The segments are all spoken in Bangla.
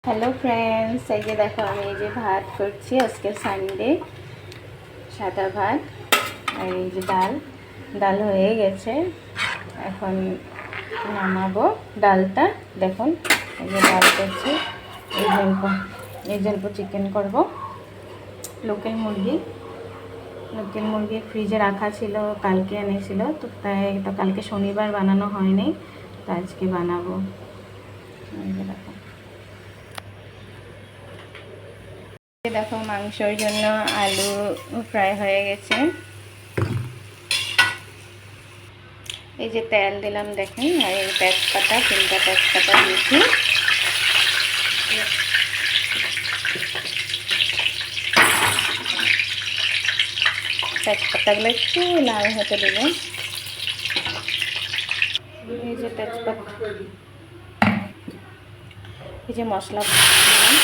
হ্যালো ফ্রেন্ডস, এই যে দেখো আমি এই যে ভাত করছি। আজকে সানডে, সাদা ভাত। আর এই যে ডাল হয়ে গেছে, এখন নামাবো ডালটা। দেখুন এই যে ডাল করছি। এই জন্য চিকেন করব। লোকাল মুরগি ফ্রিজে রাখা ছিল, কালকে এনেছিল তো, তাই তো কালকে শনিবার বানানো হয়নি, তো আজকে বানাবো। এই যে দেখো, দেখো মাংসর জন্য আলু ফ্রাই হয়ে গেছে। এই যে তেল দিলাম দেখেন, আর এই তেজপাতা, 3টা তেজপাতা দিয়েছি। তেজপাতাগুলো একটু লাল হতে দেবো। এই যে তেজপাতা, এই যে মশলা দিলাম।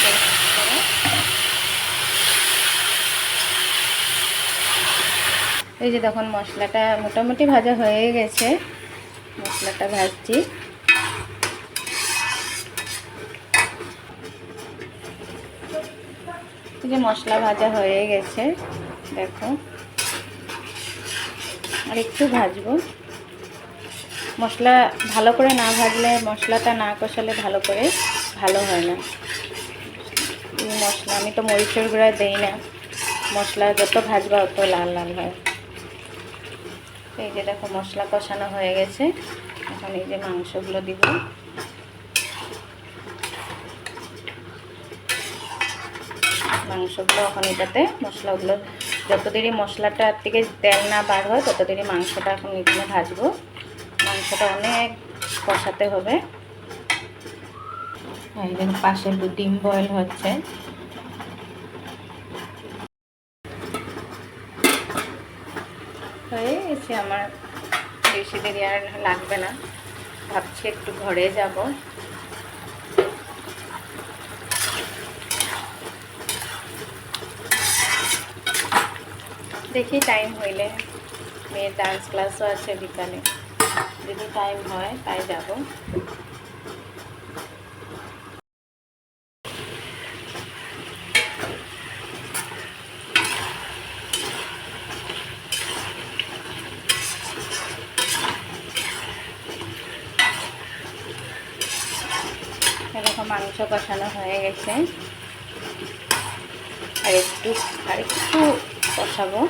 এই যে দেখুন মশলাটা মোটামুটি ভাজা হয়ে গেছে, মশলাটা ভাজছি। এই যে মশলা ভাজা হয়ে গেছে দেখো, আর একটু ভাজবো। মশলা ভালো করে না ভাজলে, মশলাটা না কষালে ভালো হয় না। এই মশলা আমি তো মরিচের গুঁড়া দেই না, মশলা যত ভাজবা অত লাল লাল হয়। এই যে দেখো মশলা কষানো হয়ে গেছে, এখন এই যে মাংসগুলো দিব। মাংসগুলো এখন এটাতে, মশলাগুলো যত দেরি মশলাটার থেকে তেল না বার হয় তত দেরি মাংসটা এখন এখানে ভাজবো। মাংসটা অনেক কষাতে হবে। এই যে পাশে ডিম বয়েল হচ্ছে। হয়ে গেছে আমার, বেশি দেরি আর লাগবে না। ভাবছি একটু ঘরে যাব। দেখি টাইম হইলে, মেয়ের ডান্স ক্লাসও আছে বিকালে, যদি টাইম হয় তাই যাব। এরকম মাংস কষানো হয়ে গেছে, আর একটু কষাবো।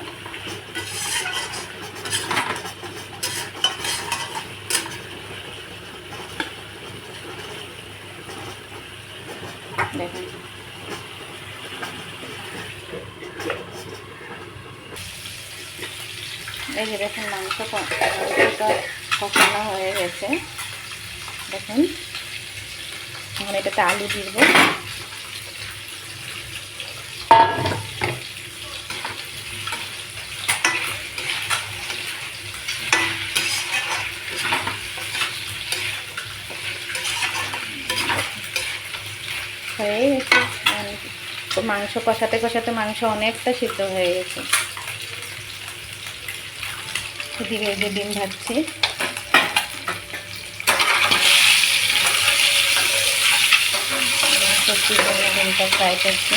দেখুন এই যে দেখুন মাংসটা কষানো হয়ে গেছে। দেখুন এখন এটাতে আলু দিব। হয়ে গেছে, তো মাংস কষাতে কষাতে মাংস অনেকটা সিদ্ধ হয়ে গেছে। এদিকে এই যে ডিম ভাজছি। ডিমটা ফ্রাই করছি।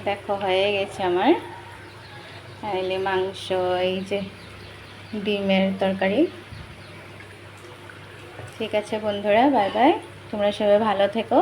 দেখো হয়ে গেছে আমার তাইলে মাংস, এই যে ডিমের তরকারি। ঠিক আছে বন্ধুরা, বাই বাই। তোমরা সবাই ভালো থেকো।